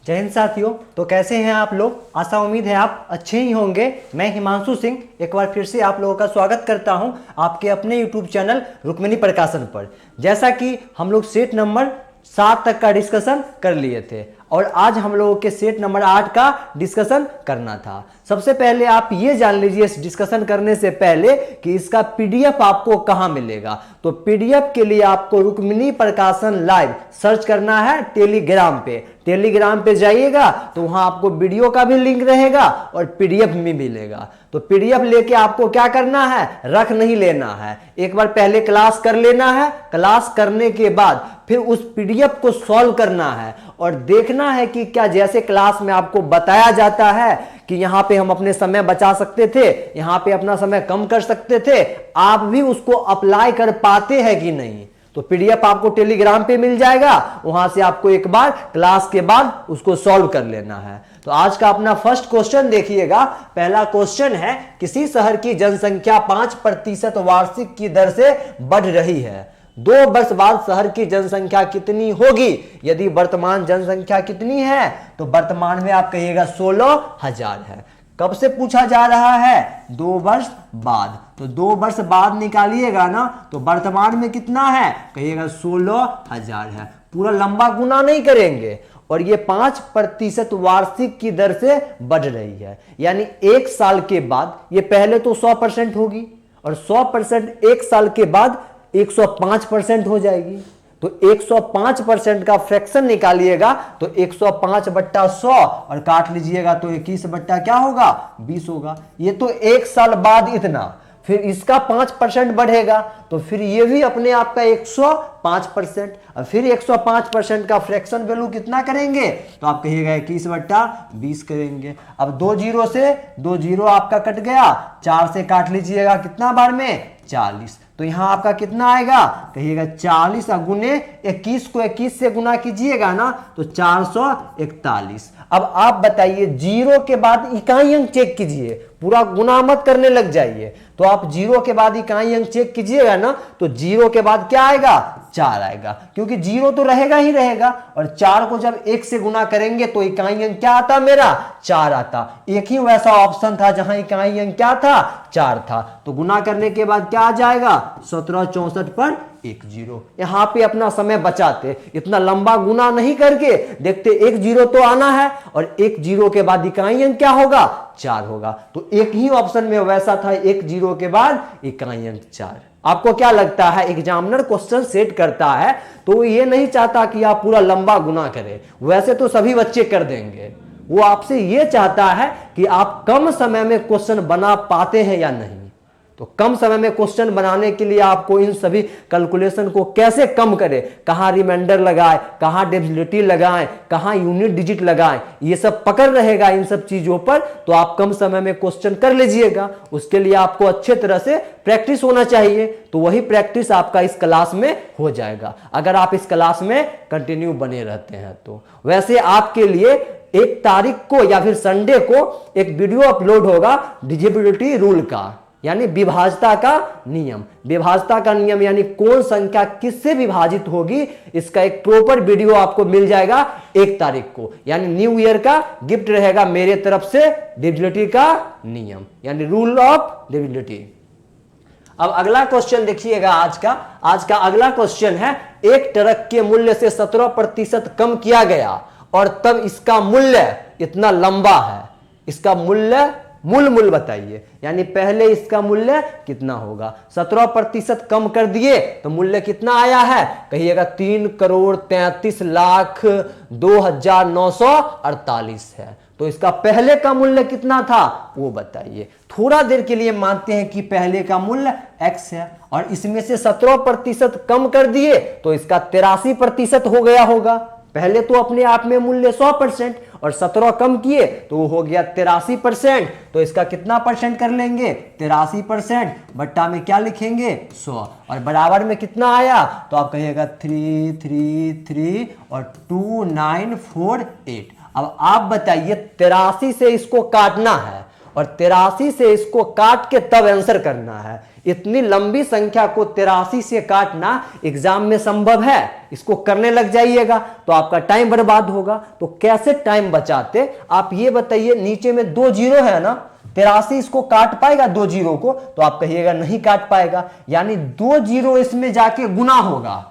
जय हिंद साथियों। तो कैसे हैं आप लोग? आशा उम्मीद है आप अच्छे ही होंगे। मैं हिमांशु सिंह एक बार फिर से आप लोगों का स्वागत करता हूं आपके अपने YouTube चैनल रुक्मिणी प्रकाशन पर। जैसा कि हम लोग सेट नंबर 7 तक का डिस्कशन कर लिए थे और आज हम लोगों के सेट नंबर 8 का डिस्कशन करना था। सबसे पहले आप ये जान लीजिए इस डिस्कशन करने से पहले कि इसका पीडीएफ आपको कहाँ मिलेगा। तो पीडीएफ के लिए आपको रुक्मिणी प्रकाशन लाइव सर्च करना है टेलीग्राम पे। टेलीग्राम पे जाइएगा तो वहां आपको वीडियो का भी लिंक रहेगा और पीडीएफ भी मिलेगा। तो पीडीएफ लेके आपको क्या करना है, रख नहीं लेना है, एक बार पहले क्लास कर लेना है। क्लास करने के बाद फिर उस पीडीएफ को सॉल्व करना है और देखना है कि क्या जैसे क्लास में आपको बताया जाता है कि यहाँ पे हम अपने समय बचा सकते थे, यहाँ पे अपना समय कम कर सकते थे, आप भी उसको अप्लाई कर पाते हैं कि नहीं। तो पीडीएफ आपको टेलीग्राम पे मिल जाएगा, वहां से आपको एक बार क्लास के बाद उसको सॉल्व कर लेना है। तो आज का अपना फर्स्ट क्वेश्चन देखिएगा। पहला क्वेश्चन है, किसी शहर की जनसंख्या 5% वार्षिक की दर से बढ़ रही है। 2 वर्ष बाद शहर की जनसंख्या कितनी होगी? यदि वर्तमान जनसंख्या कितनी है तो वर्तमान में आप कहिएगा 16,000 है। कब से पूछा जा रहा है? 2 वर्ष बाद। तो 2 वर्ष बाद निकालिएगा ना तो वर्तमान में कितना है, कहिएगा 16,000 है। पूरा लंबा गुना नहीं करेंगे। और ये 5% वार्षिक की दर से बढ़ रही है, यानी 1 साल के बाद ये पहले तो 100% होगी और 100% 1 साल के बाद 105% हो जाएगी। तो 105% का फ्रैक्शन निकालिएगा तो 105/100 और काट लीजिएगा तो 21 बट्टा क्या होगा, 20 होगा। ये तो 1 साल बाद इतना, फिर इसका 5% बढ़ेगा तो फिर ये भी अपने आप का 105%। और फिर 105% का फ्रैक्शन वैल्यू कितना करेंगे तो आप कहिएगा 21/20 करेंगे। अब 2 जीरो से 2 जीरो आपका कट गया, 4 से काट लीजिएगा कितना बार में, 40। तो यहां आपका कितना आएगा, कहिएगा 40 गुने 21 को 21 से गुना कीजिएगा ना तो 441। अब आप बताइए जीरो के बाद इकाई अंक चेक कीजिए, पूरा गुना मत करने लग जाइए। तो आप जीरो के बाद इकाई अंक चेक कीजिएगा ना तो जीरो के बाद क्या आएगा, 4 आएगा, क्योंकि जीरो तो रहेगा ही रहेगा। और 4 को जब 1 से गुना करेंगे तो इकाई अंक क्या आता मेरा, 4 आता। एक ही वैसा ऑप्शन था जहां इकाई अंक क्या था, 4 था। तो गुना करने के बाद क्या आ जाएगा, 1764 पर 1 जीरो। यहां पे अपना समय बचाते, इतना लंबा गुना नहीं करके देखते 1 जीरो तो आना है और 1 जीरो के बाद इकाई अंक क्या होगा, 4 होगा। तो एक ही ऑप्शन में वैसा था, 1 जीरो के बाद इकाई अंक 4। आपको क्या लगता है, एग्जामिनर क्वेश्चन सेट करता है तो ये नहीं चाहता कि आप पूरा लंबा गुना करें, वैसे तो सभी बच्चे कर देंगे। वो आपसे ये चाहता है कि आप कम समय में क्वेश्चन बना पाते हैं या नहीं। तो कम समय में क्वेश्चन बनाने के लिए आपको इन सभी कैलकुलेशन को कैसे कम करें, कहां रिमाइंडर लगाएं, कहां डिविजिबिलिटी लगाएं, कहां यूनिट डिजिट लगाएं, ये सब पकड़ रहेगा इन सब चीजों पर। तो आप कम समय में क्वेश्चन कर लीजिएगा। उसके लिए आपको अच्छे तरह से प्रैक्टिस होना चाहिए। तो वही प्रैक्टिस आपका इस क्लास में हो जाएगा अगर आप इस क्लास में कंटिन्यू बने रहते हैं। तो वैसे आपके लिए 1 तारीख को या फिर संडे को एक वीडियो अपलोड होगा डिविजिबिलिटी रूल का, यानी विभाज्यता का नियम। विभाज्यता का नियम यानी कौन संख्या किससे विभाजित होगी, इसका एक प्रॉपर वीडियो आपको मिल जाएगा 1 तारीख को। यानी न्यू ईयर का गिफ्ट रहेगा मेरे तरफ से डिविजिबिलिटी का नियम, यानी रूल ऑफ डिविजिबिलिटी। अब अगला क्वेश्चन देखिएगा आज का अगला क्वेश्चन है, एक ट्रक के मूल्य से 17% कम किया गया और तब इसका मूल्य इतना लंबा है। इसका मूल्य बताइए, यानी पहले इसका मूल्य कितना होगा। 17% कम कर दिए तो मूल्य कितना आया है, कहिएगा 3,33,02,948 है। तो इसका पहले का मूल्य कितना था वो बताइए। थोड़ा देर के लिए मानते हैं कि पहले का मूल्य x है और इसमें से 17% कम कर दिए तो इसका 83% हो गया होगा। पहले तो अपने आप में मूल्य 100% और 17 कम किए तो वो हो गया 83%। तो इसका कितना परसेंट कर लेंगे, 83%, बट्टा में क्या लिखेंगे, 100, और बराबर में कितना आया तो आप कहिएगा 333 और 2948। अब आप बताइए 83 से इसको काटना है और 83 से इसको काट के तब आंसर करना है। इतनी लंबी संख्या को 83 से काटना एग्जाम में संभव है? इसको करने लग जाइएगा तो आपका टाइम बर्बाद होगा। तो कैसे टाइम बचाते आप ये बताइए। नीचे में 2 जीरो है ना, 83 इसको काट पाएगा 2 जीरो को? तो आप कहिएगा नहीं काट पाएगा, यानी 2 जीरो इसमें जाके गुना होगा।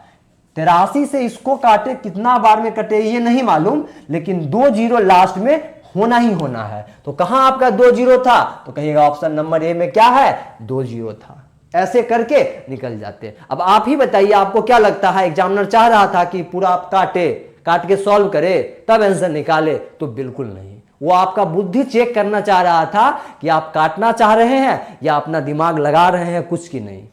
83 से इसको काटे, कितना बार में कटे ये नहीं मालूम, लेकिन 2 जीरो लास्ट में होना ही होना है। तो कहां आपका 2 जीरो था? तो कहिएगा ऑप्शन नंबर ए में क्या है, 2 जीरो था। ऐसे करके निकल जाते। अब आप ही बताइए, आपको क्या लगता है एग्जामिनर चाह रहा था कि पूरा आप काट के सॉल्व करे तब आंसर निकाले? तो बिल्कुल नहीं। वो आपका बुद्धि चेक करना चाह रहा था कि आप काटना चाह रहे हैं या अपना दिमाग लगा रहे हैं कुछ की नहीं।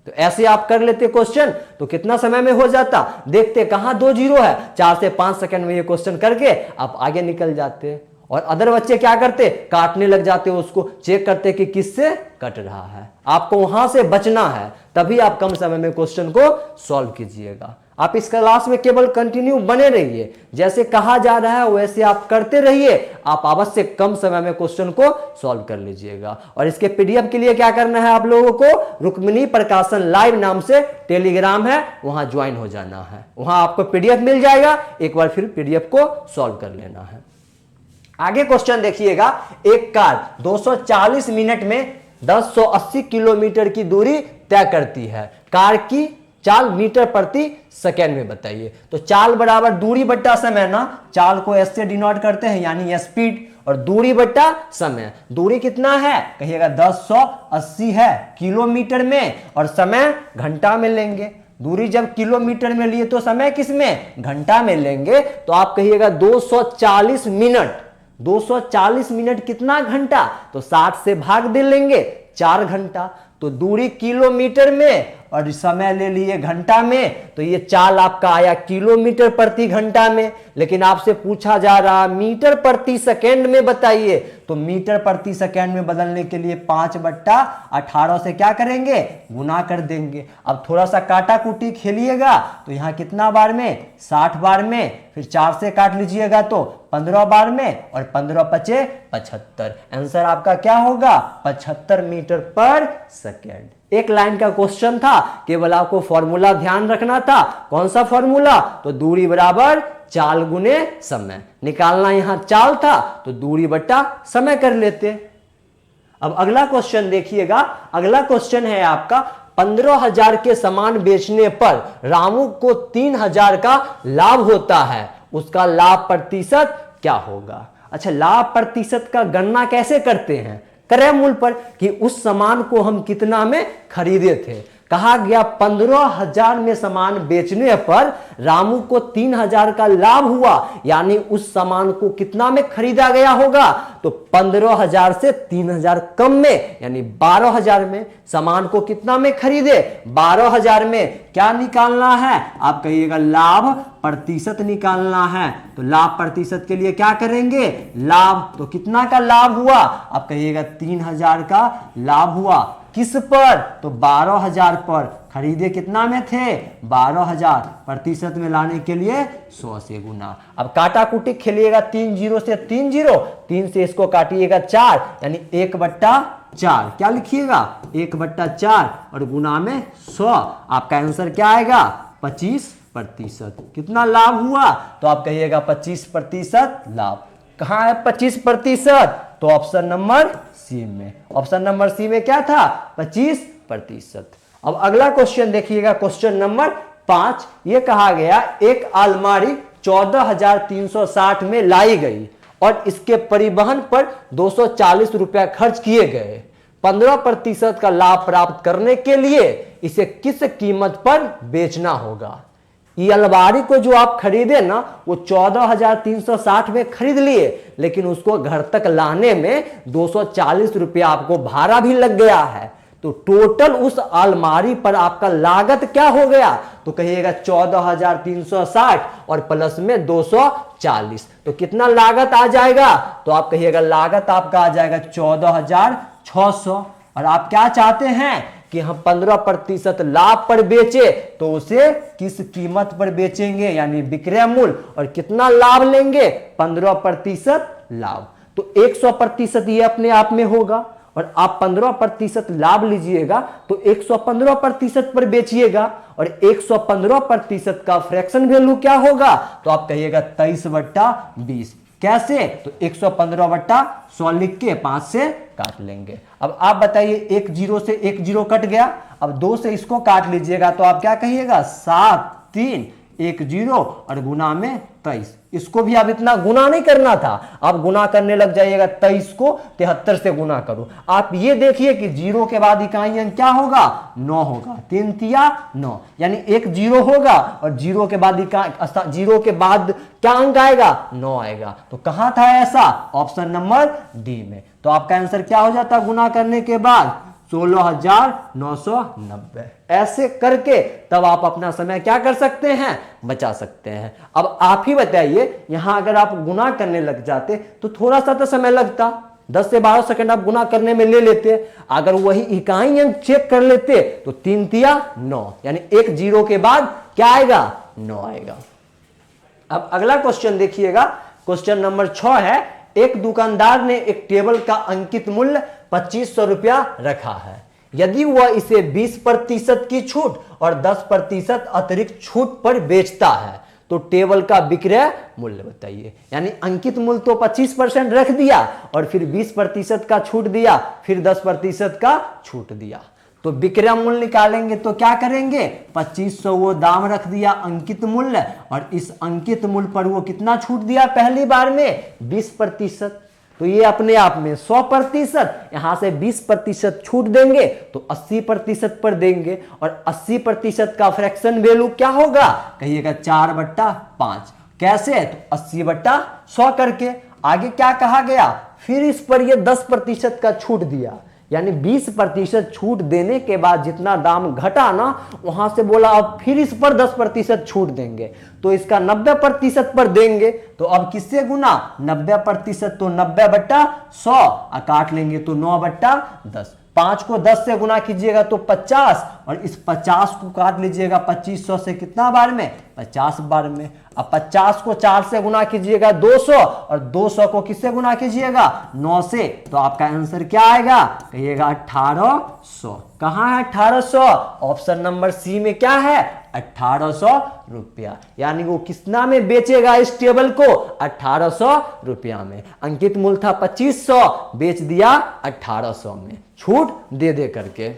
तो ऐसे आप कर लेते क्वेश्चन तो कितना समय में हो जाता। देखते कहां 2 जीरो है, 4 से 5 सेकंड में ये क्वेश्चन करके आप आगे निकल जाते। और अदर बच्चे क्या करते, काटने लग जाते, उसको चेक करते कि किससे कट रहा है। आपको वहां से बचना है, तभी आप कम समय में क्वेश्चन को सॉल्व कीजिएगा। आप इस क्लास में केवल कंटिन्यू बने रहिए, जैसे कहा जा रहा है वैसे आप करते रहिए। आप अवश्य कम समय में क्वेश्चन को सॉल्व कर लीजिएगा। और इसके पीडीएफ के लिए क्या करना है आप लोगों को, रुक्मिणी प्रकाशन लाइव नाम से टेलीग्राम है, वहां ज्वाइन हो जाना है। वहां आपको पीडीएफ मिल जाएगा, एक बार फिर पीडीएफ को सॉल्व कर लेना है। आगे क्वेश्चन देखिएगा। एक कार 240 मिनट में 1080 किलोमीटर की दूरी तय करती है। कार की चाल मीटर प्रति सेकेंड में बताइए। तो चाल बराबर दूरी बट्टा समय ना, चाल को एस से डिनोट करते हैं यानी स्पीड, और दूरी बट्टा समय। दूरी कितना है, कहिएगा 1080 है किलोमीटर में, और समय घंटा में लेंगे। दूरी जब किलोमीटर में लिए तो समय किस में, घंटा में लेंगे। तो आप कहिएगा 240 मिनट। 240 मिनट कितना घंटा, तो 60 से भाग दे लेंगे, 4 घंटा। तो दूरी किलोमीटर में और समय ले लिए घंटा में, तो ये चाल आपका आया किलोमीटर प्रति घंटा में। लेकिन आपसे पूछा जा रहा मीटर प्रति सेकेंड में बताइए। तो मीटर प्रति सेकेंड में बदलने के लिए 5/18 से क्या करेंगे, गुना कर देंगे। अब थोड़ा सा काटा कुटी खेलिएगा तो यहाँ कितना बार में, 60 बार में, फिर 4 से काट लीजिएगा तो 15 बार में, और 15 पचे 75। आंसर आपका क्या होगा, 75 मीटर पर सेकेंड। एक लाइन का क्वेश्चन था, केवल आपको फॉर्मूला ध्यान रखना था। कौन सा फॉर्मूला, तो दूरी बराबर चाल गुने समय। निकालना यहां चाल था तो दूरी बट्टा समय कर लेते। अब अगला क्वेश्चन देखिएगा। अगला क्वेश्चन है आपका, 15,000 के सामान बेचने पर रामू को 3,000 का लाभ होता है, उसका लाभ प्रतिशत क्या होगा। अच्छा, लाभ प्रतिशत का गणना कैसे करते हैं, क्रय मूल्य पर, कि उस सामान को हम कितना में खरीदे थे। कहा गया 15,000 में सामान बेचने पर रामू को 3,000 का लाभ हुआ, यानी उस सामान को कितना में खरीदा गया होगा, तो 15,000 से 3,000 कम में, यानी 12,000 में। सामान को कितना में खरीदे, 12,000 में। क्या निकालना है, आप कहिएगा लाभ प्रतिशत निकालना है। तो लाभ प्रतिशत के लिए क्या करेंगे, लाभ, तो कितना का लाभ हुआ, आप कहिएगा 3,000 का लाभ हुआ। किस पर, तो 12,000 पर। खरीदे कितना में थे, 12,000। प्रतिशत में लाने के लिए 100 से गुना। अब काटा कुटी खेलिएगा, 3 जीरो से 3 जीरो, 3 से इसको काटिएगा 4, यानी 1/4। क्या लिखिएगा, 1/4 और गुना में 100। आपका आंसर क्या आएगा, 25%। कितना लाभ हुआ, तो आप कहिएगा 25% लाभ। कहां है 25%, तो ऑप्शन नंबर सी में। ऑप्शन नंबर सी में क्या था, 25%। अब अगला क्वेश्चन देखिएगा, क्वेश्चन नंबर 5। यह कहा गया एक अलमारी 14,360 में लाई गई और इसके परिवहन पर 240 रुपया खर्च किए गए। 15% का लाभ प्राप्त करने के लिए इसे किस कीमत पर बेचना होगा। ये अलमारी को जो आप खरीदे ना, वो 14,360 में खरीद लिए, लेकिन उसको घर तक लाने में 240 रुपया आपको भाड़ा भी लग गया है। तो टोटल उस अलमारी पर आपका लागत क्या हो गया, तो कहिएगा 14,360 और प्लस में 240। तो कितना लागत आ जाएगा, तो आप कहिएगा लागत आपका आ जाएगा 14,600। और आप क्या चाहते हैं कि हम 15% लाभ पर बेचे, तो उसे किस कीमत पर बेचेंगे, यानी विक्रय मूल्य, और कितना लाभ लेंगे, 15% लाभ। तो 100% ये अपने आप में होगा, और आप 15% लाभ लीजिएगा तो 115% पर बेचिएगा, और 115% का फ्रैक्शन वैल्यू क्या होगा, तो आप कहिएगा 23/20। कैसे, तो 115/100 लिख के 5 से काट लेंगे। अब आप बताइए, एक जीरो से एक जीरो कट गया, अब 2 से इसको काट लीजिएगा तो आप क्या कहिएगा, 7 3 1 0 और गुना में 23। इसको भी आप इतना गुना नहीं करना था, आप गुना करने लग जाइएगा, 23 को 73 से गुना करो। आप ये देखिए कि जीरो के बाद इकाई अंक क्या होगा, 9 होगा, 3 तिया 9, यानी एक जीरो होगा और जीरो के बाद जीरो के बाद क्या अंक आएगा, 9 आएगा। तो कहां था ऐसा, ऑप्शन नंबर डी में। तो आपका आंसर क्या हो जाता गुना करने के बाद, 16,990। ऐसे करके तब आप अपना समय क्या कर सकते हैं, बचा सकते हैं। अब आप ही बताइए, यहां अगर आप गुना करने लग जाते तो थोड़ा सा तो समय लगता, 10 से 12 सेकंड आप गुना करने में ले लेते। अगर वही इकाई अंक चेक कर लेते तो 3 तिया 9, यानी एक जीरो के बाद क्या आएगा, 9 आएगा। अब अगला क्वेश्चन देखिएगा, क्वेश्चन नंबर 6 है। एक दुकानदार ने एक टेबल का अंकित मूल्य 2500 रुपया रखा है। यदि वह इसे 20% की छूट और 10% अतिरिक्त छूट पर बेचता है तो टेबल का विक्रय मूल्य बताइए। यानी अंकित मूल्य तो 25% रख दिया और फिर 20% का छूट दिया, फिर 10% का छूट दिया, तो विक्रय मूल्य निकालेंगे तो क्या करेंगे, 2500 वो दाम रख दिया अंकित मूल्य, और इस अंकित मूल्य पर वो कितना छूट दिया पहली बार में, 20%। तो ये अपने आप में 100%, यहां से 20% छूट देंगे तो 80% पर देंगे, और 80% का फ्रैक्शन वैल्यू क्या होगा, कहिएगा 4/5। कैसे, तो 80/100 करके। आगे क्या कहा गया, फिर इस पर ये 10% का छूट दिया, यानी 20% छूट देने के बाद जितना दाम घटा ना, वहां से बोला अब फिर इस पर 10% छूट देंगे, तो इसका 90% पर देंगे। तो अब किससे गुना, 90%, तो 90/100, काट लेंगे तो 9/10। 5 को 10 से गुना कीजिएगा तो 50, और इस 50 को काट लीजिएगा 2500 से कितना बार में, 50 बार में। अब 50 को 4 से गुना कीजिएगा 200, और 200 को किससे गुना कीजिएगा, 9 से, तो आपका आंसर क्या आएगा, कहिएगा 1800। कहां है 1800, ऑप्शन नंबर सी में क्या है, 1800 रुपया। यानी वो कितना में बेचेगा इस टेबल को, 1800 रुपया में। अंकित मूल्य था 2500, बेच दिया 1800 में, छूट दे दे करके।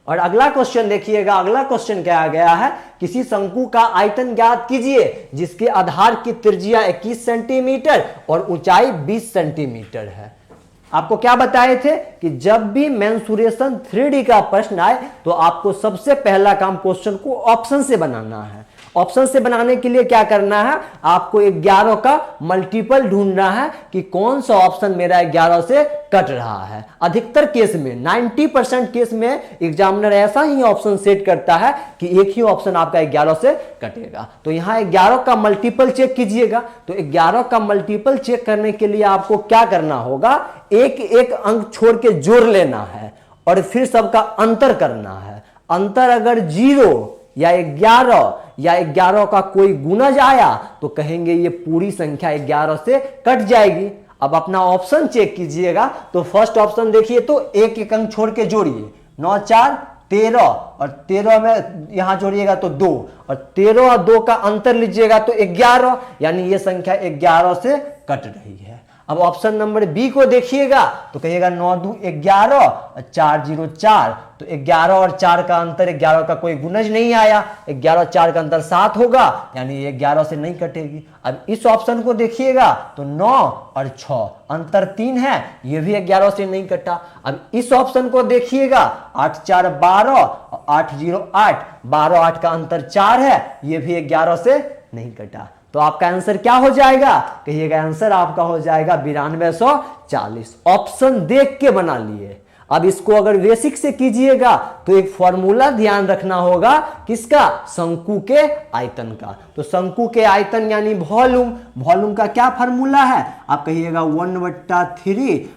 और अगला क्वेश्चन देखिएगा, अगला क्वेश्चन क्या आ गया है, किसी शंकु का आयतन ज्ञात कीजिए जिसके आधार की त्रिज्या 21 सेंटीमीटर और ऊंचाई 20 सेंटीमीटर है। आपको क्या बताए थे कि जब भी मेंसुरेशन 3D का प्रश्न आए तो आपको सबसे पहला काम क्वेश्चन को ऑप्शन से बनाना है। ऑप्शन से बनाने के लिए क्या करना है, आपको 11 का मल्टीपल ढूंढना है कि कौन सा ऑप्शन मेरा 11 से कट रहा है। अधिकतर केस में 90% केस में एग्जामिनर ऐसा ही ऑप्शन सेट करता है कि एक ही ऑप्शन आपका 11 से कटेगा। तो यहां 11 का मल्टीपल चेक कीजिएगा। तो 11 का मल्टीपल चेक करने के लिए आपको क्या करना होगा, एक एक अंक छोड़ के जोड़ लेना है और फिर सबका अंतर करना है। अंतर अगर 0 या 11 या 11 का कोई गुणज आया तो कहेंगे ये पूरी संख्या 11 से कट जाएगी। अब अपना ऑप्शन चेक कीजिएगा तो फर्स्ट ऑप्शन देखिए तो एक एक अंक छोड़ के जोड़िए, 9 4 13 और 13 में यहां जोड़िएगा तो 2 और 13 और 2 का अंतर लीजिएगा तो 11, यानी ये संख्या 11 से कट रही है। अब ऑप्शन नंबर बी को देखिएगा तो कहिएगा 9 2 11 और 4 0 4, तो 11 और 4 का अंतर 11 का कोई गुणज नहीं आया, 11 और 4 का अंतर 7 होगा, यानी ये 11 से नहीं कटेगी। अब इस ऑप्शन को देखिएगा तो 9 और 6 अंतर 3 है, ये भी 11 से नहीं कटा। अब इस ऑप्शन को देखिएगा 8 4 12 और 8 0 8, 12 8 का अंतर 4 है, ये भी 11 से नहीं कटा। तो आपका आंसर क्या हो जाएगा, कहिएगा आंसर आपका हो जाएगा 9240। ऑप्शन देख के बना लिए। अब इसको अगर बेसिक से कीजिएगा तो एक फॉर्मूला ध्यान रखना होगा, किसका, शंकु के आयतन का। तो शंकु के आयतन यानी वॉल्यूम, वॉल्यूम का क्या फॉर्मूला है, आप कहिएगा 1/3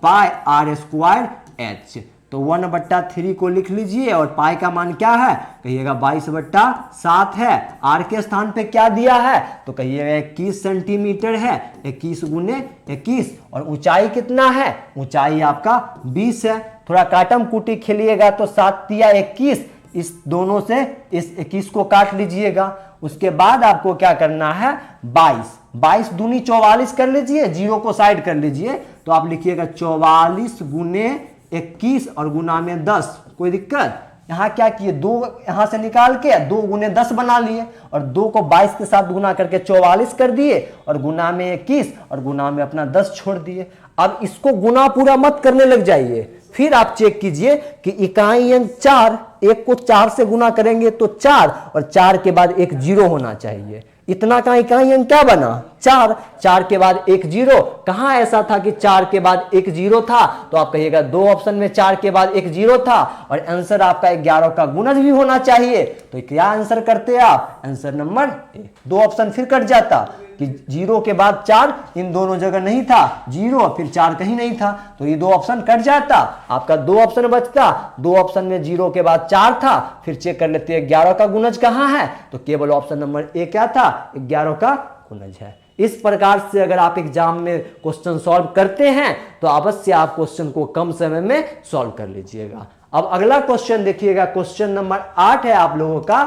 पाई r² h। तो 1/3 को लिख लीजिए और पाई का मान क्या है, कहिएगा 22/7 है। आर के स्थान पे क्या दिया है, तो कहिएगा 21 सेंटीमीटर है, 21 गुने 21। और ऊंचाई कितना है, ऊंचाई आपका 20 है। थोड़ा काटम कुटी खेलिएगा तो 7 तिया 21, इस दोनों से इस 21 को काट लीजिएगा। उसके बाद आपको क्या करना है, 22 दूनी 44 कर लीजिए, जीरो को साइड कर लीजिए, तो आप लिखिएगा 44 गुने 21 और गुना में 10। कोई दिक्कत, यहाँ क्या किए, 2 यहाँ से निकाल के 2 गुने 10 बना लिए और 2 को 22 के साथ गुना करके 44 कर दिए और गुना में 21 और गुना में अपना 10 छोड़ दिए। अब इसको गुना पूरा मत करने लग जाइए, फिर आप चेक कीजिए कि इकाई अंक 4, एक को 4 से गुना करेंगे तो 4 और 4 के बाद एक जीरो होना चाहिए। इतना का इकाई अंक क्या बना, 4, 4 के बाद एक जीरो। कहां ऐसा था कि 4 के बाद एक जीरो था, तो आप कहिएगा 2 ऑप्शन में 4 के बाद एक जीरो था और आंसर आपका 11 का गुणज भी होना चाहिए। तो क्या आंसर करते आप, आंसर नंबर ए। 2 ऑप्शन फिर कट जाता कि 0 के बाद 4 इन दोनों जगह नहीं था, 0 फिर 4 कहीं नहीं था, तो ये 2 ऑप्शन कट जाता, आपका 2 ऑप्शन बचता। 2 ऑप्शन में 0 के बाद 4 था, फिर चेक कर लेते हैं 11 का गुणज कहां है, तो केवल ऑप्शन नंबर ए क्या था, 11 का गुणज है। इस प्रकार से अगर आप एग्जाम में क्वेश्चन सॉल्व करते हैं तो अवश्य आप क्वेश्चन को कम समय में सॉल्व कर लीजिएगा। अब अगला क्वेश्चन देखिएगा, क्वेश्चन नंबर 8 है आप लोगों का,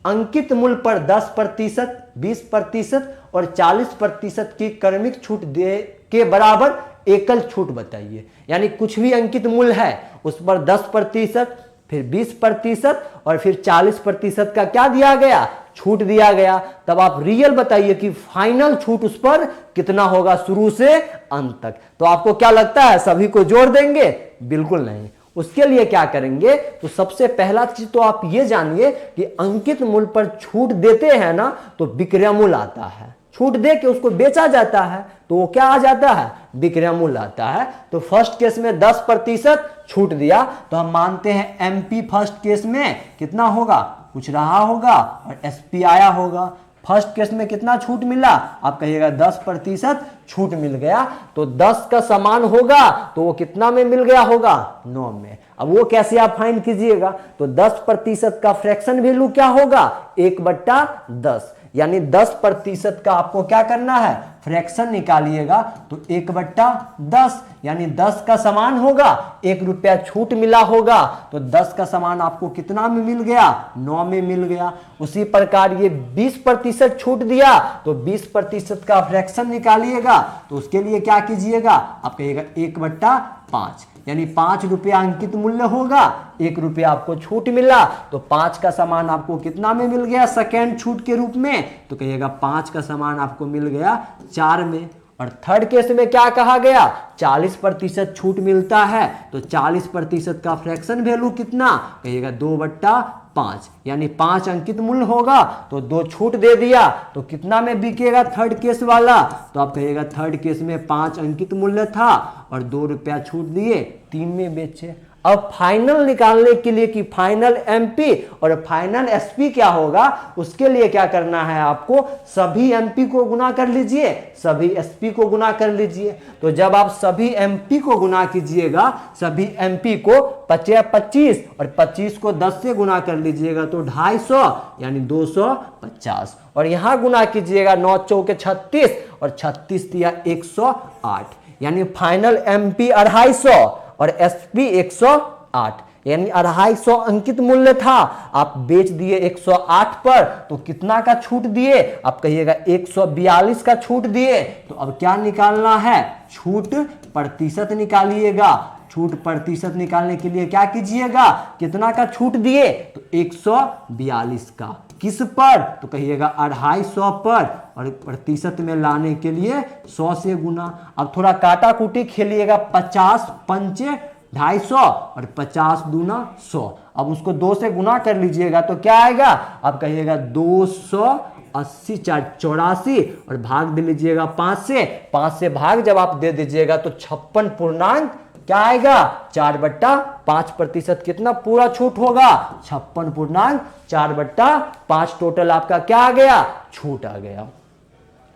अंकित मूल्य पर 10%, 20% और 40% की क्रमिक छूट दे के बराबर एकल छूट बताइए। यानी कुछ भी अंकित मूल्य है उस पर 10%, फिर 20% और फिर 40% का क्या दिया गया, छूट दिया गया। तब आप रियल बताइए कि फाइनल छूट उस पर कितना होगा शुरू से अंत तक। तो आपको क्या लगता है सभी को जोड़ देंगे, बिल्कुल नहीं। उसके लिए क्या करेंगे, तो सबसे पहला चीज तो आप ये जानिए कि अंकित मूल्य पर छूट देते हैं ना तो विक्रय मूल्य आता है। छूट दे के उसको बेचा जाता है तो वो क्या आ जाता है, विक्रय मूल्य आता है। तो फर्स्ट केस में 10% छूट दिया तो हम मानते हैं एमपी फर्स्ट केस में कितना होगा, कुछ रहा होगा और एसपी आया होगा। फर्स्ट केस में कितना छूट मिला, आप कहिएगा 10% छूट मिल गया, तो 10 का समान होगा तो वो कितना में मिल गया होगा, 9 में। अब वो कैसे आप फाइंड कीजिएगा, तो 10% का फ्रैक्शन वैल्यू क्या होगा, 1/10, यानी 10% का आपको क्या करना है, फ्रैक्शन निकालिएगा, तो 1/10 यानी 10 का समान होगा, 1 रुपया छूट मिला होगा, तो 10 का समान आपको कितना में मिल गया, 9 में मिल गया। उसी प्रकार ये 20% छूट दिया तो 20% का फ्रैक्शन निकालिएगा, तो उसके लिए क्या कीजिएगा, आप कहिएगा 1/5 यानी 5 रुपया अंकित मूल्य होगा, 1 रुपया आपको छूट मिला, तो 5 का सामान आपको कितना में मिल गया, सेकेंड छूट के रूप में, तो कहिएगा 5 का सामान आपको मिल गया 4 में। और थर्ड केस में क्या कहा गया, 40% छूट मिलता है, तो 40% का फ्रैक्शन वैल्यू कितना, कहिएगा 2/5 यानी 5 अंकित मूल्य होगा, तो 2 छूट दे दिया तो कितना में बिकेगा थर्ड केस वाला, तो आप कहिएगा थर्ड केस में 5 अंकित मूल्य था और 2 रुपया छूट दिए, 3 में बेचे। अब फाइनल निकालने के लिए कि फाइनल एमपी और फाइनल एसपी क्या होगा, उसके लिए क्या करना है आपको, सभी एमपी को गुना कर लीजिए, सभी एसपी को गुना कर लीजिए। तो जब आप सभी एमपी को गुना कीजिएगा, सभी एमपी को 25 और 25 को 10 से गुना कर लीजिएगा तो 250 यानी 250, और यहां गुना कीजिएगा 9 चौके 36 और 36 दिया 108, यानी फाइनल एमपी 250 और एसपी 108, यानी 250 अंकित मूल्य था, आप बेच दिए 108 पर, तो कितना का छूट दिए, आप कहिएगा 142 का छूट दिए। तो अब क्या निकालना है, छूट प्रतिशत निकालिएगा। छूट प्रतिशत निकालने के लिए क्या कीजिएगा, कितना का छूट दिए, तो 142 का, किस पर, तो कहिएगा 250 पर, और प्रतिशत में लाने के लिए 100 से गुना। अब थोड़ा काटा कुटी खेलिएगा, 50 पंचे 250 और 50 दूना 100, अब उसको 2 से गुना कर लीजिएगा तो क्या आएगा, आप कहिएगा 280 84 और भाग दे लीजिएगा 5 से भाग जब आप दे दीजिएगा तो 56 पूर्णांक क्या आएगा, 4/5%, कितना पूरा छूट होगा, 56 पूर्णांक 4/5, टोटल आपका क्या आ गया, छूट आ गया।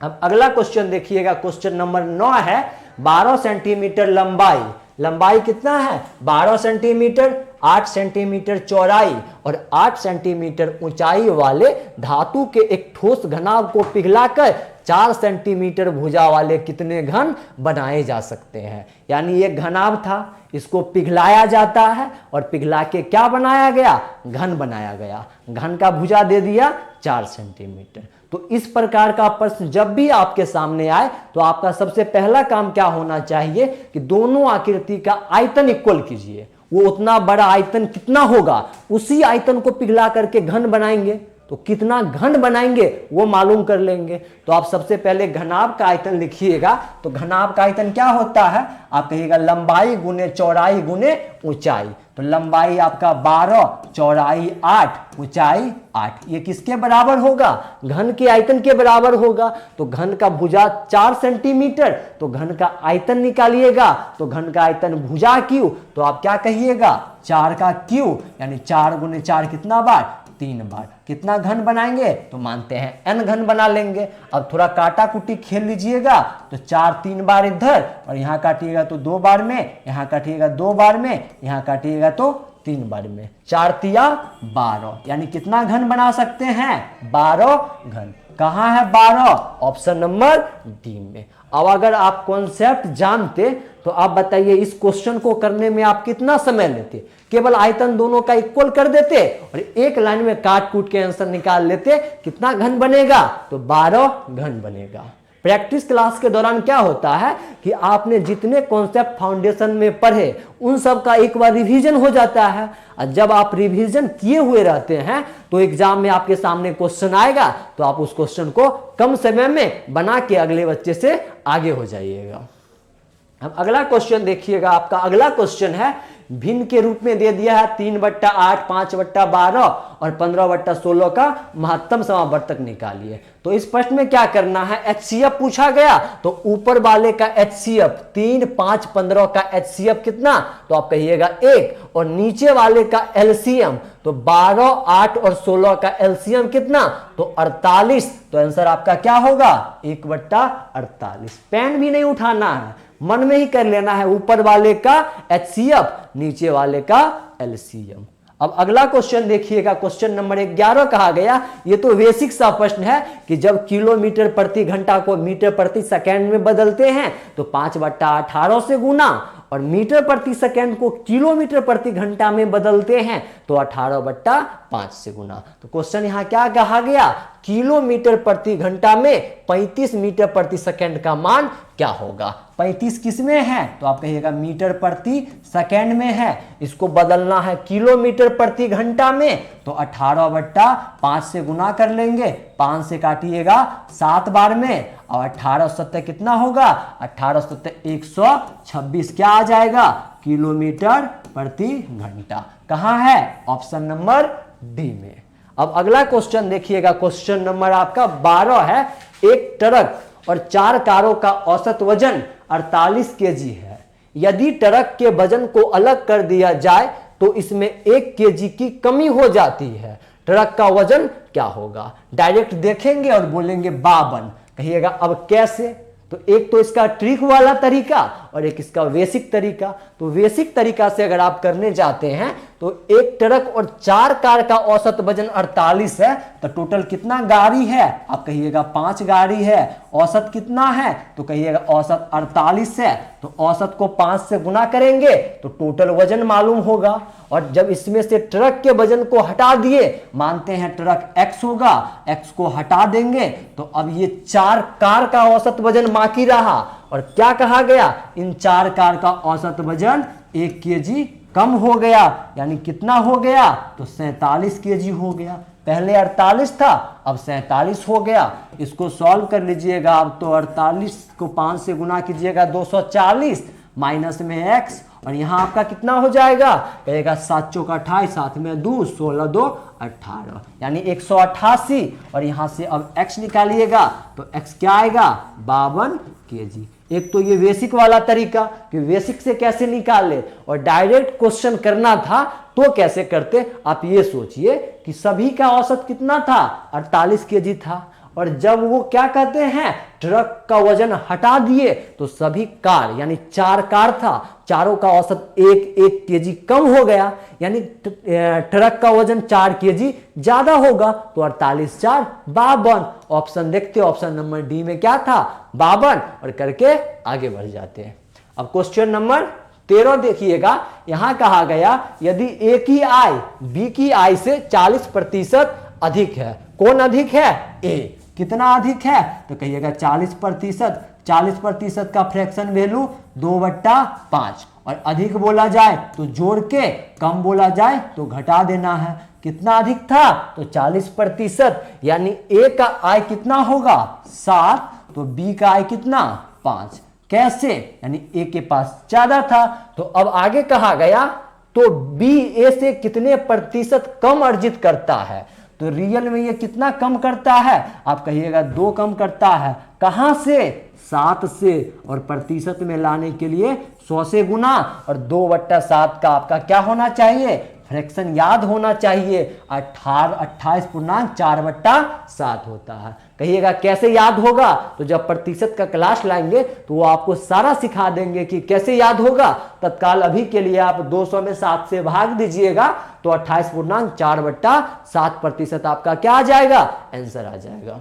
अब अगला क्वेश्चन देखिएगा, क्वेश्चन नंबर 9 है, 12 सेंटीमीटर लंबाई लंबाई कितना है 12 सेंटीमीटर, 8 सेंटीमीटर चौड़ाई और 8 सेंटीमीटर ऊंचाई वाले धातु के एक ठोस घनाभ को पिघलाकर 4 सेंटीमीटर भुजा वाले कितने घन बनाए जा सकते हैं। यानी एक घनाभ था, इसको पिघलाया जाता है और पिघला के क्या बनाया गया, घन बनाया गया। घन का भुजा दे दिया 4 सेंटीमीटर। तो इस प्रकार का प्रश्न जब भी आपके सामने आए तो आपका सबसे पहला काम क्या होना चाहिए कि दोनों आकृति का आयतन इक्वल कीजिए। वो उतना बड़ा आयतन कितना होगा, उसी आयतन को पिघला करके घन बनाएंगे। तो कितना घन बनाएंगे वो मालूम कर लेंगे। तो आप सबसे पहले घनाभ का आयतन लिखिएगा। तो घनाभ का आयतन क्या होता है, आप कहिएगा लंबाई गुने चौड़ाई गुने ऊंचाई। तो लंबाई आपका 12, चौड़ाई 8, ऊंचाई 8, ये किसके बराबर होगा, घन के आयतन के बराबर होगा। तो घन का भुजा 4 सेंटीमीटर, तो घन का आयतन निकालिएगा। तो घन का आयतन भुजा क्यू, तो आप क्या कहिएगा 4 का क्यू, यानी 4 गुने 4 कितना बार, 3 बार। कितना घन बनाएंगे, तो मानते हैं n घन बना लेंगे। अब थोड़ा काटा कुटी खेल लीजिएगा। तो 4 3 बार इधर और यहाँ काटिएगा तो 2 बार में, यहाँ काटिएगा 2 बार में, यहाँ काटिएगा तो 3 बार में। 4 तिया 12, यानी कितना घन बना सकते हैं, 12 घन। कहाँ है 12, ऑप्शन नंबर डी में। अब अगर आप कॉन्सेप्ट जानते तो आप बताइए इस क्वेश्चन को करने में आप कितना समय लेते, केवल आयतन दोनों का इक्वल कर देते और एक लाइन में काट कूट के आंसर निकाल लेते, कितना घन बनेगा, तो 12 घन बनेगा। प्रैक्टिस क्लास के दौरान क्या होता है कि आपने जितने कॉन्सेप्ट फाउंडेशन में पढ़े उन सब का एक बार रिवीजन हो जाता है। और जब आप रिवीजन किए हुए रहते हैं तो एग्जाम में आपके सामने क्वेश्चन आएगा तो आप उस क्वेश्चन को कम समय में बना के अगले बच्चे से आगे हो जाइएगा। अब अगला क्वेश्चन देखिएगा। आपका अगला क्वेश्चन है भिन्न के रूप में दे दिया है 3/8, 5/12 और 15/16 का महत्तम समावर्तक निकालिए। तो इस प्रश्न में क्या करना है, HCF पूछा गया तो ऊपर वाले का HCF 3, 5, 15 का HCF कितना, तो आप कहिएगा 1 और नीचे वाले का LCM तो 12, 8 और 16 का LCM कितना, तो 48। तो आंसर आपका क्या होगा 1/48। पेन भी नहीं उठाना है, मन में ही कर लेना है। ऊपर वाले का HCF, नीचे वाले का LCM। अब अगला क्वेश्चन देखिएगा, क्वेश्चन नंबर 11 कहा गया। ये तो बेसिक सा प्रश्न है कि जब किलोमीटर प्रति घंटा को मीटर प्रति सेकंड में बदलते हैं तो 5/18 से गुना और मीटर प्रति सेकंड को किलोमीटर प्रति घंटा में बदलते हैं तो 18/5 से गुना। तो क्वेश्चन यहां क्या कहा गया, किलोमीटर प्रति घंटा में 35 मीटर प्रति सेकंड का मान क्या होगा। 35 किस में है, तो आप कहिएगा मीटर प्रति सेकंड में है। इसको बदलना है किलोमीटर प्रति घंटा में तो 18/5 से गुना कर लेंगे। 5 से काटिएगा 7 बार में और 18 कितना होगा, 18 126 क्या आ जाएगा, किलोमीटर प्रति घंटा। कहाँ है, ऑप्शन नंबर डी में। अब अगला क्वेश्चन देखिएगा, क्वेश्चन नंबर आपका 12 है। एक ट्रक और 4 कारों का औसत वजन 48 केजी है। यदि ट्रक के वजन को अलग कर दिया जाए तो इसमें 1 केजी की कमी हो जाती है। ट्रक का वजन क्या होगा। डायरेक्ट देखेंगे और बोलेंगे 52। कहिएगा अब कैसे, तो एक तो इसका ट्रिक वाला तरीका और एक इसका बेसिक तरीका। तो बेसिक तरीका से अगर आप करने जाते हैं तो एक ट्रक और 4 कार का औसत वजन 48 है तो टोटल कितना गाड़ी है, आप कहिएगा 5 गाड़ी है। औसत कितना है, तो कहिएगा औसत 48 है। तो औसत को 5 से गुना करेंगे तो टोटल वजन मालूम होगा। और जब इसमें से ट्रक के वजन को हटा दिए, मानते हैं ट्रक x होगा, x को हटा देंगे तो अब ये 4 कार का औसत वजन बाकी रहा। और क्या कहा गया, इन 4 कार का औसत वजन 1 केजी कम हो गया। यानी कितना हो गया, तो 47 केजी हो गया। पहले 48 था, अब 47 हो गया। इसको सॉल्व कर लीजिएगा आप तो 48 को 5 से गुना कीजिएगा 240 माइनस में x और यहाँ आपका कितना हो जाएगा, कहेगा 7 चौका 28, 7 में 2, 16 2 18 यानी 188। और यहाँ से अब x निकालिएगा तो x क्या आएगा 52 केजी। एक तो ये बेसिक वाला तरीका कि बेसिक से कैसे निकाले और डायरेक्ट क्वेश्चन करना था तो कैसे करते। आप ये सोचिए कि सभी का औसत कितना था 48 केजी था और जब वो क्या कहते हैं ट्रक का वजन हटा दिए तो सभी कार यानी 4 कार था, चारों का औसत 1 केजी कम हो गया, यानी ट्रक का वजन 4 केजी ज्यादा होगा। तो 48 4 52। ऑप्शन देखते, ऑप्शन नंबर डी में क्या था 52, और करके आगे बढ़ जाते हैं। अब क्वेश्चन नंबर 13 देखिएगा, यहां कहा गया यदि ए की आय बी की आय से 40% अधिक है। कौन अधिक है? ए। कितना अधिक है? तो कहिएगा 40%। 40% का फ्रैक्शन वैल्यू 2/5, और अधिक बोला जाए तो जोड़ के, कम बोला जाए तो घटा देना है। कितना अधिक था? तो 40%, यानी ए का आय कितना होगा 7, तो बी का आय कितना 5। कैसे? यानी ए के पास ज्यादा था। तो अब आगे कहा गया तो बी ए से कितने प्रतिशत कम अर्जित करता है? तो रियल में ये कितना कम करता है? आप कहिएगा 2 कम करता है। कहां से? 7 से। और प्रतिशत में लाने के लिए 100 से गुना, और 2/7 का आपका क्या होना चाहिए? फ्रैक्शन याद होना चाहिए। 28.4/7 होता है। कहिएगा कैसे याद होगा? तो जब प्रतिशत का क्लास लाएंगे तो वो आपको सारा सिखा देंगे कि कैसे याद होगा। तत्काल अभी के लिए आप 200 में 7 से भाग दीजिएगा तो 28.4/7% आपका क्या आ जाएगा? आंसर आ जाएगा।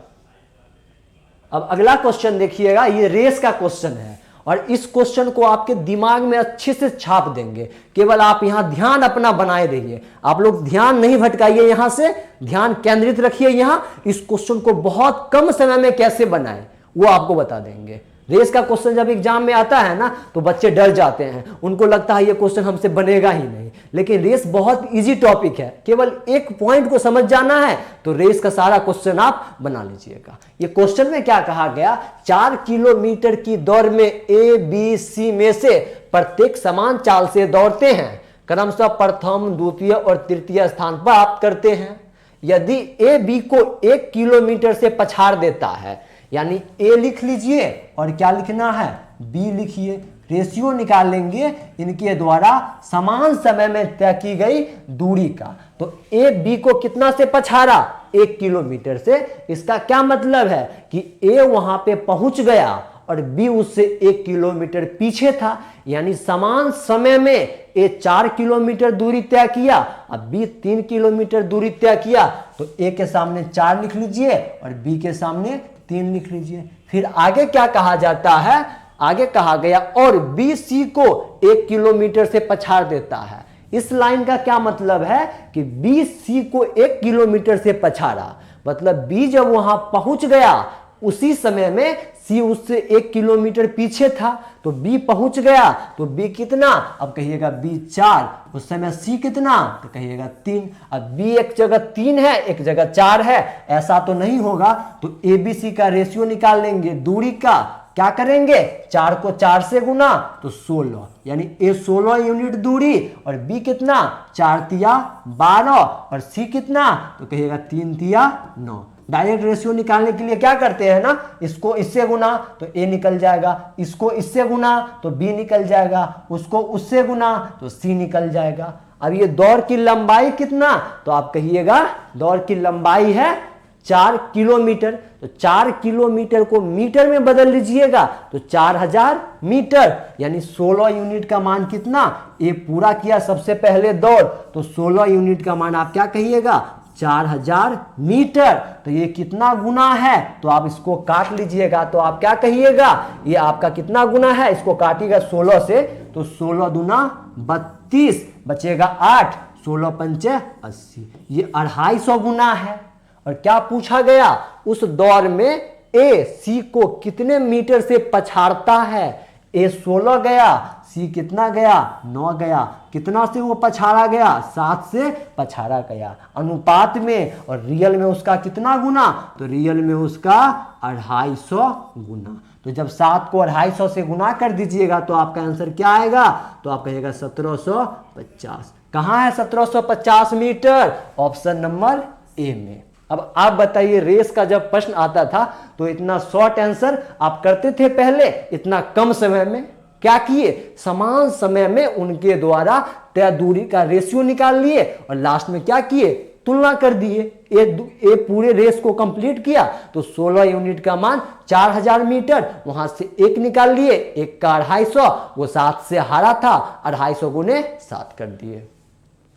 अब अगला क्वेश्चन देखिएगा, ये रेस का क्वेश्चन है, और इस क्वेश्चन को आपके दिमाग में अच्छे से छाप देंगे। केवल आप यहां ध्यान अपना बनाए रहिए, आप लोग ध्यान नहीं भटकाइए, यहां से ध्यान केंद्रित रखिए। यहां इस क्वेश्चन को बहुत कम समय में कैसे बनाएं वो आपको बता देंगे। रेस का क्वेश्चन जब एग्जाम में आता है ना तो बच्चे डर जाते हैं, उनको लगता है ये क्वेश्चन हमसे बनेगा ही नहीं। लेकिन रेस बहुत इजी टॉपिक है, केवल एक पॉइंट को समझ जाना है तो रेस का सारा क्वेश्चन आप बना लीजिएगा। ये क्वेश्चन में क्या कहा गया? 4 किलोमीटर की दौड़ में ए बी सी में से प्रत्येक समान चाल से दौड़ते हैं, क्रमशः प्रथम, द्वितीय और तृतीय स्थान प्राप्त करते हैं। यदि ए बी को 1 किलोमीटर से पछाड़ देता है, यानी ए लिख लीजिए और क्या लिखना है? बी लिखिए। रेशियो निकालेंगे इनके द्वारा समान समय में तय की गई दूरी का। तो ए बी को कितना से पछाड़ा? 1 किलोमीटर से। इसका क्या मतलब है कि ए वहां पे पहुंच गया और बी उससे 1 किलोमीटर पीछे था, यानी समान समय में ए 4 किलोमीटर दूरी तय किया, अब बी 3 किलोमीटर दूरी तय किया। तो ए के सामने 4 लिख लीजिए और बी के सामने 3 लिख लीजिए। फिर आगे क्या कहा जाता है? आगे कहा गया और बी सी को 1 किलोमीटर से पछाड़ देता है। इस लाइन का क्या मतलब है कि बी सी को 1 किलोमीटर से पछाड़ा, मतलब बी जब वहां पहुंच गया उसी समय में सी उससे 1 किलोमीटर पीछे था, तो बी पहुंच गया तो बी कितना? अब कहिएगा बी 4, उस समय सी कितना? तो कहिएगा 3। अब बी एक जगह 3 है, एक जगह 4 है, ऐसा तो नहीं होगा। तो ए बी सी का रेशियो निकाल लेंगे दूरी का। क्या करेंगे? 4 को 4 से गुना तो 16, यानी ए 16 यूनिट दूरी, और बी कितना? 4 तिया 12, और सी कितना? तो कहिएगा 3 तिया 9। डायरेक्ट रेशियो निकालने के लिए क्या करते हैं ना, इसको इससे गुना तो ए निकल जाएगा, इसको इससे गुना तो बी निकल जाएगा, उसको उससे गुना तो सी निकल जाएगा। अब ये दौड़ की लंबाई कितना? तो आप कहिएगा दौड़ की लंबाई है 4 किलोमीटर। तो 4 किलोमीटर को मीटर में बदल लीजिएगा तो 4000 मीटर, यानी 16 यूनिट का मान कितना? ए पूरा किया सबसे पहले दौड़, तो 16 यूनिट का मान आप क्या कहिएगा? 4000 मीटर। तो ये कितना गुना है? तो आप इसको काट लीजिएगा तो आप क्या कहिएगा? ये आपका कितना गुना है? इसको काटिएगा 16 से तो 16 दूना 32, बचेगा 8, 16 पंचे 80, ये 250 गुना है। और क्या पूछा गया? उस दौर में ए सी को कितने मीटर से पछाड़ता है? ए 16 गया, सी कितना गया? 9 गया। कितना से वो पछाड़ा गया? 7 से पछाड़ा गया अनुपात में। और रियल में उसका कितना गुना? तो रियल में उसका 250 गुना। तो जब 7 को 250 से गुना कर दीजिएगा तो आपका आंसर क्या आएगा? तो आप कहिएगा 1750। कहाँ है 1750 मीटर? ऑप्शन नंबर ए में। अब आप बताइए, रेस का जब प्रश्न आता था तो इतना शॉर्ट आंसर आप करते थे पहले, इतना कम समय में क्या किए? समान समय में उनके द्वारा तय दूरी का रेशियो निकाल लिए और लास्ट में क्या किए? तुलना कर दिए, ए पूरे रेस को कंप्लीट किया तो 16 यूनिट का मान 4000 मीटर, वहां से एक निकाल लिए, एक का 250, वो 7 से हारा था, 250 गुने 7 कर दिए।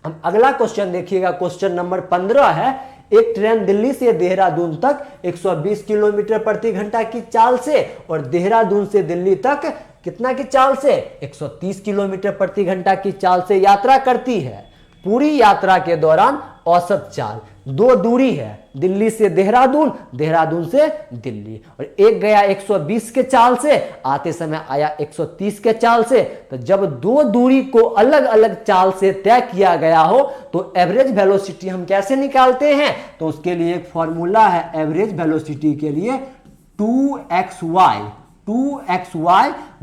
अब अगला क्वेश्चन देखिएगा, क्वेश्चन नंबर 15 है, एक ट्रेन दिल्ली से देहरादून तक 120 किलोमीटर प्रति घंटा की चाल से और देहरादून से दिल्ली तक कितना की चाल से 130 किलोमीटर प्रति घंटा की चाल से यात्रा करती है। पूरी यात्रा के दौरान औसत चाल, दो दूरी है, दिल्ली से देहरादून, देहरादून से दिल्ली, और एक गया 120 के चाल से, आते समय आया 130 के चाल से। तो जब दो दूरी को अलग अलग चाल से तय किया गया हो तो एवरेज वेलोसिटी हम कैसे निकालते हैं? तो उसके लिए एक फॉर्मूला है एवरेज वेलोसिटी के लिए, 2xy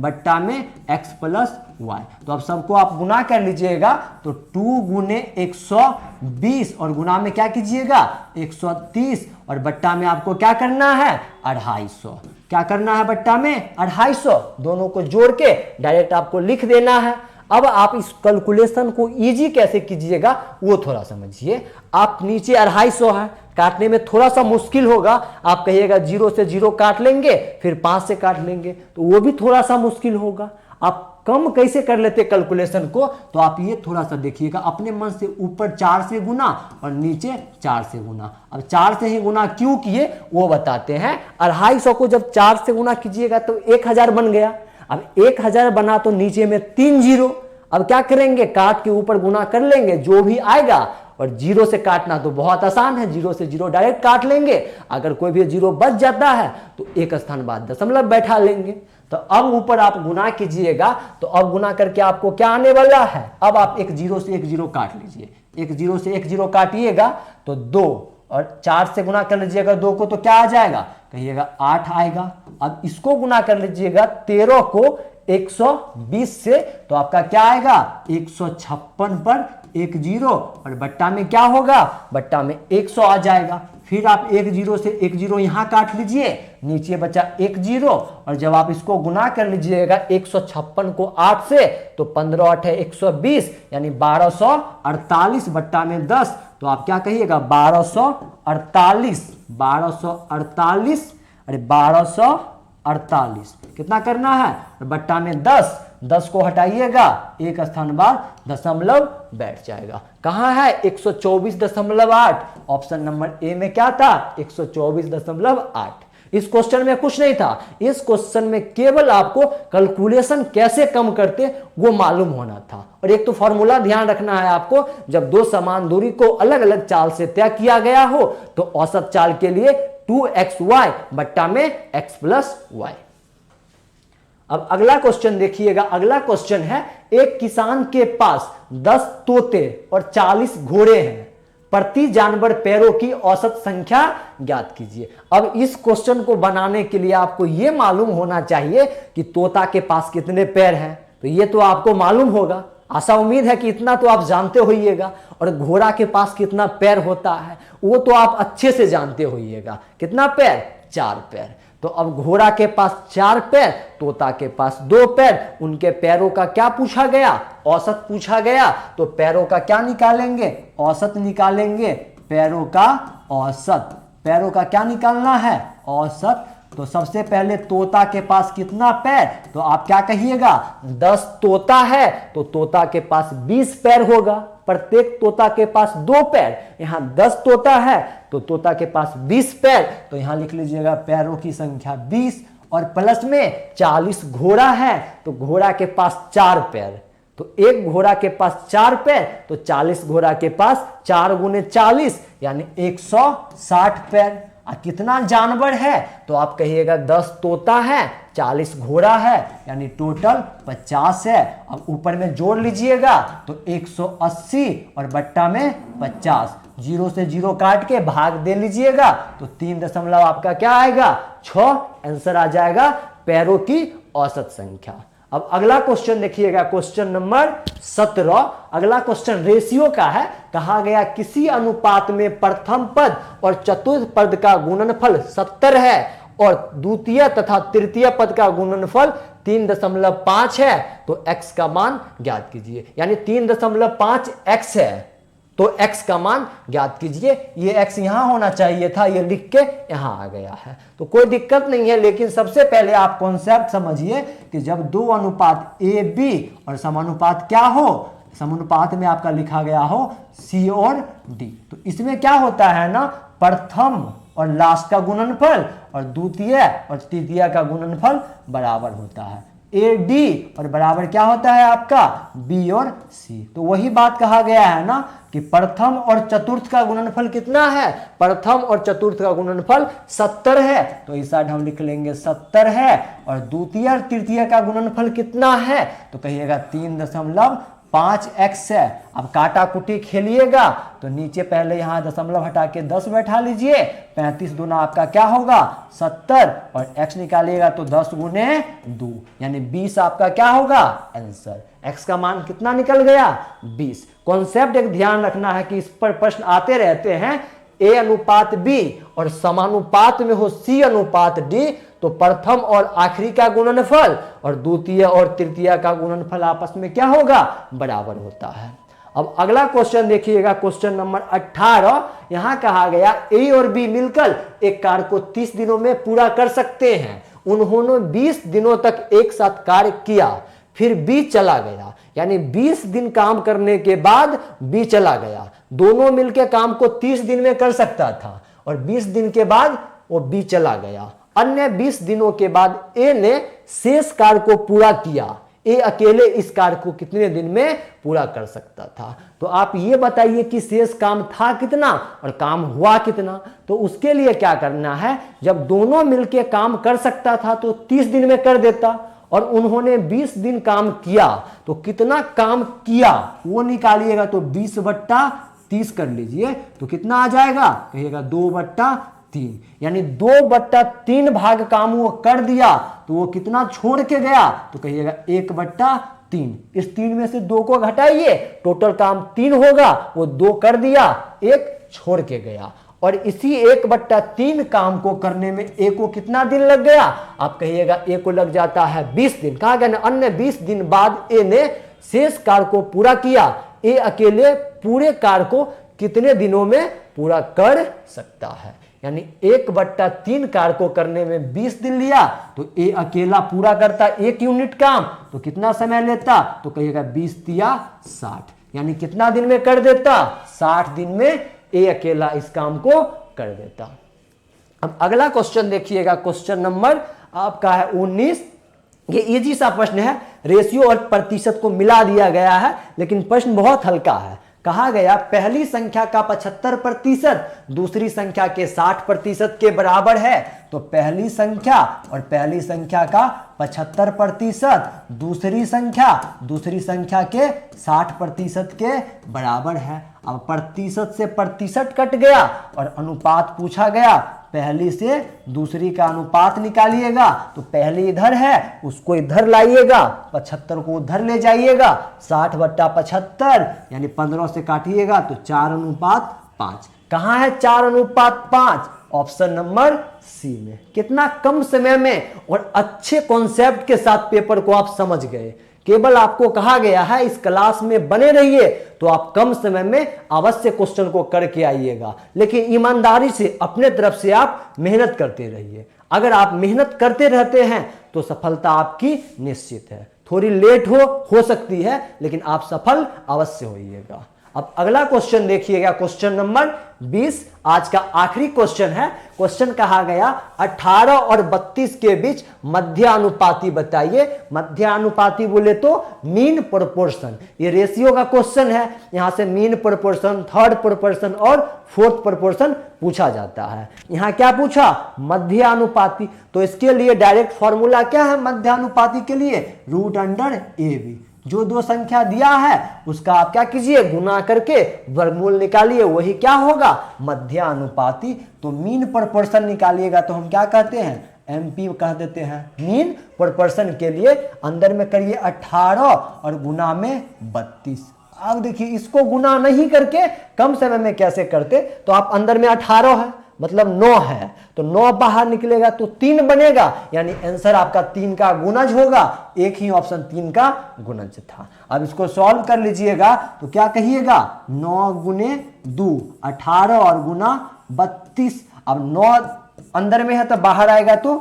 बट्टा में x प्लस y। तो अब सबको आप गुना कर लीजिएगा, तो 2 गुने 120 और गुना में क्या कीजिएगा 130, और बट्टा में आपको क्या करना है 250। क्या करना है बट्टा में 250, दोनों को जोड़ के डायरेक्ट आपको लिख देना है। अब आप इस कैलकुलेशन को इजी कैसे कीजिएगा वो थोड़ा समझिए। आप नीचे 250 है, काटने में थोड़ा सा मुश्किल होगा, आप कहिएगा 0 से 0 काट लेंगे, फिर 5 से काट लेंगे, तो वो भी थोड़ा सा मुश्किल होगा। आप कम कैसे कर लेते कैलकुलेशन को, तो आप ये थोड़ा सा देखिएगा, अपने मन से ऊपर 4 से गुना और नीचे 4 से गुना। अब 4 से ही गुना क्यों किए वो बताते हैं। 250 को जब 4 से गुना कीजिएगा तो 1000 बन गया। अब 1000 बना तो नीचे में 3 जीरो, अब क्या करेंगे काट के ऊपर गुना कर लेंगे, जो भी आएगा, और 0 से काटना तो बहुत आसान है, 0 से 0 डायरेक्ट काट लेंगे। अगर कोई भी 0 बच जाता है तो एक स्थान बाद दशमलव बैठा लेंगे। तो अब ऊपर आप गुना कीजिएगा, तो अब गुना करके आपको क्या आने वाला है, अब आप एक 0 से एक 0 काट लीजिए, एक 0 से एक 0 काटिएगा तो 2, और 4 से गुना कर लीजिएगा 2 को तो क्या आ जाएगा, कहिएगा 8 आएगा। अब इसको गुना कर लीजिएगा 13 को 120 से, तो आपका क्या आएगा 156 पर एक 0, और बट्टा में क्या होगा, बट्टा में 100 आ जाएगा। फिर आप एक 0 से एक 0 यहां काट लीजिए, नीचे बचा एक 0, और जब आप इसको गुना कर लीजिएगा 156 को 8 से, तो 15 8 है 120, यानी 1248 बट्टा में 10, तो आप क्या कहिएगा 1248, 1248, अरे 1248 कितना करना है, बट्टा में 10, 10 को हटाइएगा, एक स्थान बाद दशमलव बैठ जाएगा। कहां है 124.8, ऑप्शन नंबर ए में क्या था 124.8। इस क्वेश्चन में कुछ नहीं था, इस क्वेश्चन में केवल आपको कैलकुलेशन कैसे कम करते वो मालूम होना था। और एक तो फॉर्मूला ध्यान रखना है आपको, जब दो समान दूरी को अलग अलग चाल से तय किया गया हो तो औसत चाल के लिए 2xy बट्टा में x प्लस y। अब अगला क्वेश्चन देखिएगा, अगला क्वेश्चन है, एक किसान के पास 10 तोते और 40 घोड़े हैं, प्रति जानवर पैरों की औसत संख्या ज्ञात कीजिए। अब इस क्वेश्चन को बनाने के लिए आपको यह मालूम होना चाहिए कि तोता के पास कितने पैर हैं, तो ये तो आपको मालूम होगा, आशा उम्मीद है कि इतना तो आप जानते होइएगा। और घोड़ा के पास कितना पैर होता है वो तो आप अच्छे से जानते होइएगा, कितना पैर 4 पैर। तो अब घोड़ा के पास 4 पैर, तोता के पास 2 पैर, उनके पैरों का क्या पूछा गया, औसत पूछा गया, तो पैरों का क्या निकालेंगे, औसत निकालेंगे, पैरों का औसत, पैरों का क्या निकालना है, औसत। तो सबसे पहले तोता के पास कितना पैर, तो आप क्या कहिएगा 10 तोता है तो तोता के पास 20 पैर होगा, प्रत्येक तोता के पास 2 पैर, यहां 10 तोता है तो तोता के पास 20 पैर, तो यहां लिख लीजिएगा पैरों की संख्या 20, और प्लस में 40 घोड़ा है तो घोड़ा के पास 4 पैर, तो एक घोड़ा के पास 4 पैर, तो 40 घोड़ा के पास 4 गुने 40 यानी 160 पैर। कितना जानवर है, तो आप कहिएगा 10 तोता है 40 घोड़ा है, यानी टोटल 50 है। अब ऊपर में जोड़ लीजिएगा तो 180 और बट्टा में 50, 0 से 0 काट के भाग दे लीजिएगा तो 3 दशमलव आपका क्या आएगा 6, आंसर आ जाएगा पैरों की औसत संख्या। अब अगला क्वेश्चन देखिएगा, क्वेश्चन नंबर 17। अगला क्वेश्चन रेशियो का है, कहा गया किसी अनुपात में प्रथम पद और चतुर्थ पद का गुणनफल 70 है और द्वितीय तथा तृतीय पद का गुणनफल 3.5 है, तो x का मान ज्ञात कीजिए। यानी 3.5 x है, तो x का मान ज्ञात कीजिए। ये x यहाँ होना चाहिए था, ये लिख के यहाँ आ गया है, तो कोई दिक्कत नहीं है। लेकिन सबसे पहले आप कॉन्सेप्ट समझिए कि जब दो अनुपात a b और समानुपात क्या हो, समानुपात में आपका लिखा गया हो c और d, तो इसमें क्या होता है ना, प्रथम और लास्ट का गुणनफल और द्वितीय और तृतीय का गुणनफल बराबर होता है। ए डी और बराबर क्या होता है आपका बी और सी। तो वही बात कहा गया है ना कि प्रथम और चतुर्थ का गुणनफल कितना है, प्रथम और चतुर्थ का गुणनफल 70 है, तो इस साइड हम लिख लेंगे 70 है। और द्वितीय और तृतीय का गुणनफल कितना है, तो कहिएगा 3.5x है। अब काटा कुटी खेलिएगा तो नीचे पहले यहाँ दशमलव हटा के 10 बैठा लीजिए, 35 दूना आपका क्या होगा 70, और x निकालिएगा तो 10 गुने 2 यानी 20 आपका क्या होगा आंसर। x का मान कितना निकल गया 20। कॉन्सेप्ट एक ध्यान रखना है कि इस पर प्रश्न आते रहते हैं, a अनुपात b और समानुपात में हो c अनुपात d, तो प्रथम और आखिरी का गुणनफल और द्वितीय और तृतीय का गुणनफल आपस में क्या होगा बराबर होता है। अब अगला क्वेश्चन देखिएगा, क्वेश्चन नंबर 18। यहां कहा गया a और b मिलकर एक कार्य को 30 दिनों में पूरा कर सकते हैं। उन्होंने 20 दिनों तक एक साथ कार्य किया, फिर b चला गया, यानी 20 दिन काम करने के बाद b चला गया। दोनों मिलकर काम को 30 दिन में कर सकता था और 20 दिन के बाद वो b चला गया। अन्य 20 दिनों के बाद ए ने शेष कार्य को पूरा किया। ए अकेले इस कार्य को कितने दिन में पूरा कर सकता था, तो आप ये बताइए कि शेष काम था कितना और काम हुआ कितना। तो उसके लिए क्या करना है, जब दोनों मिलके काम कर सकता था तो 30 दिन में कर देता, और उन्होंने 20 दिन काम किया तो कितना काम किया वो निकालिएगा, तो 20/30 कर लीजिए, तो कितना आ जाएगा कहिएगा 2/3, यानी 2/3 भाग काम वो कर दिया, तो वो कितना छोड़ के गया, तो कहिएगा 1/3। इस 3 में से 2 को घटाइए, टोटल काम 3 होगा, वो 2 कर दिया, 1 छोड़ के गया। और इसी 1/3 काम को करने में ए को कितना दिन लग गया, आप कहिएगा ए को लग जाता है 20 दिन। कहा गया ना अन्य 20 दिन बाद ए ने शेष कार्य को पूरा किया। ए अकेले पूरे कार्य को कितने दिनों में पूरा कर सकता है, यानी 1/3 कार्य को करने में 20 दिन लिया, तो ए अकेला पूरा करता 1 यूनिट काम, तो कितना समय लेता, तो कहिएगा 20×3=60, यानी कितना दिन में कर देता 60 दिन में ए अकेला इस काम को कर देता। अब अगला क्वेश्चन देखिएगा, क्वेश्चन नंबर आपका है 19। ये इजी सा प्रश्न है, रेशियो और प्रतिशत को मिला दिया गया है, लेकिन प्रश्न बहुत हल्का है। कहा गया पहली संख्या का 75% दूसरी संख्या के 60% के बराबर है, तो पहली संख्या और पहली संख्या का 75% दूसरी संख्या के 60% के बराबर है। अब प्रतिशत से प्रतिशत कट गया और अनुपात पूछा गया, पहली से दूसरी का अनुपात निकालिएगा, तो पहली इधर है उसको इधर लाइएगा, 75 को उधर ले जाइएगा, 60/75 यानी 15 से काटिएगा तो 4:5। कहाँ है 4:5? ऑप्शन नंबर सी में। कितना कम समय में और अच्छे कॉन्सेप्ट के साथ पेपर को आप समझ गए। केवल आपको कहा गया है इस क्लास में बने रहिए, तो आप कम समय में अवश्य क्वेश्चन को करके आइएगा, लेकिन ईमानदारी से अपने तरफ से आप मेहनत करते रहिए। अगर आप मेहनत करते रहते हैं तो सफलता आपकी निश्चित है। थोड़ी लेट हो सकती है, लेकिन आप सफल अवश्य होइएगा। अब अगला क्वेश्चन देखिएगा, क्वेश्चन नंबर 20 आज का आखिरी क्वेश्चन है। क्वेश्चन कहा गया 18 और 32 के बीच मध्यानुपाती बताइए। मध्यानुपाती बोले तो मीन प्रोपोर्शन, ये रेशियो का क्वेश्चन है। यहां से मीन प्रोपोर्शन, थर्ड प्रोपोर्शन और फोर्थ प्रोपोर्शन पूछा जाता है। यहां क्या पूछा मध्यानुपाती, तो इसके लिए डायरेक्ट फॉर्मूला क्या है मध्यानुपाती के लिए, √√AB। जो दो संख्या दिया है उसका आप क्या कीजिए गुना करके वर्गमूल निकालिए, वही क्या होगा मध्यानुपाती। तो मीन प्रोपोर्शन निकालिएगा तो हम क्या कहते हैं एमपी कह देते हैं। मीन प्रोपोर्शन के लिए अंदर में करिए 18 और गुना में 32। अब देखिए इसको गुना नहीं करके कम समय में कैसे करते, तो आप अंदर में 18 है मतलब 9 है, तो 9 बाहर निकलेगा तो 3 बनेगा, यानी आंसर आपका 3 का गुणज होगा। एक ही ऑप्शन 3 का गुणज था। अब इसको सॉल्व कर लीजिएगा तो क्या कहिएगा, 9 गुने 2 18 और गुना 32। अब 9 अंदर में है तो बाहर आएगा तो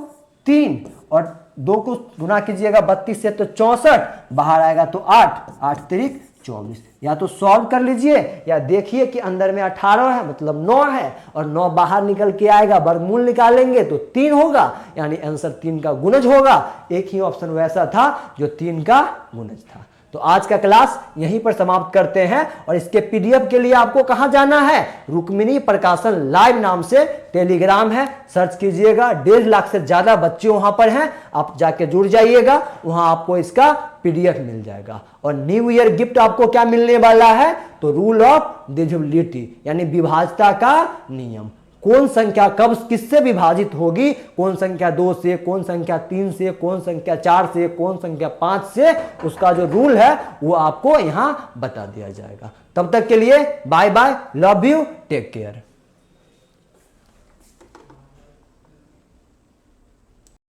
3, और 2 को गुना कीजिएगा 32 से तो 64, बाहर आएगा तो 8, 8 तिरिक 24। या तो सॉल्व कर लीजिए या देखिए कि अंदर में 18 है मतलब 9 है, और 9 बाहर निकल के आएगा, वर्गमूल निकालेंगे तो 3 होगा, यानी आंसर 3 का गुणज होगा। एक ही ऑप्शन वैसा था जो 3 का गुणज था। तो आज का क्लास यहीं पर समाप्त करते हैं, और इसके पीडीएफ के लिए आपको कहां जाना है, रुक्मिणी प्रकाशन लाइव नाम से टेलीग्राम है, सर्च कीजिएगा। 1.5 लाख से ज्यादा बच्चे वहां पर हैं, आप जाके जुड़ जाइएगा, वहां आपको इसका पीडीएफ मिल जाएगा। और न्यू ईयर गिफ्ट आपको क्या मिलने वाला है, तो रूल ऑफ डिविजिबिलिटी यानी विभाज्यता का नियम। कौन संख्या कब किससे विभाजित होगी, कौन संख्या 2 से, कौन संख्या 3 से, कौन संख्या 4 से, कौन संख्या 5 से, उसका जो रूल है वो आपको यहां बता दिया जाएगा। तब तक के लिए bye bye, love you, take care.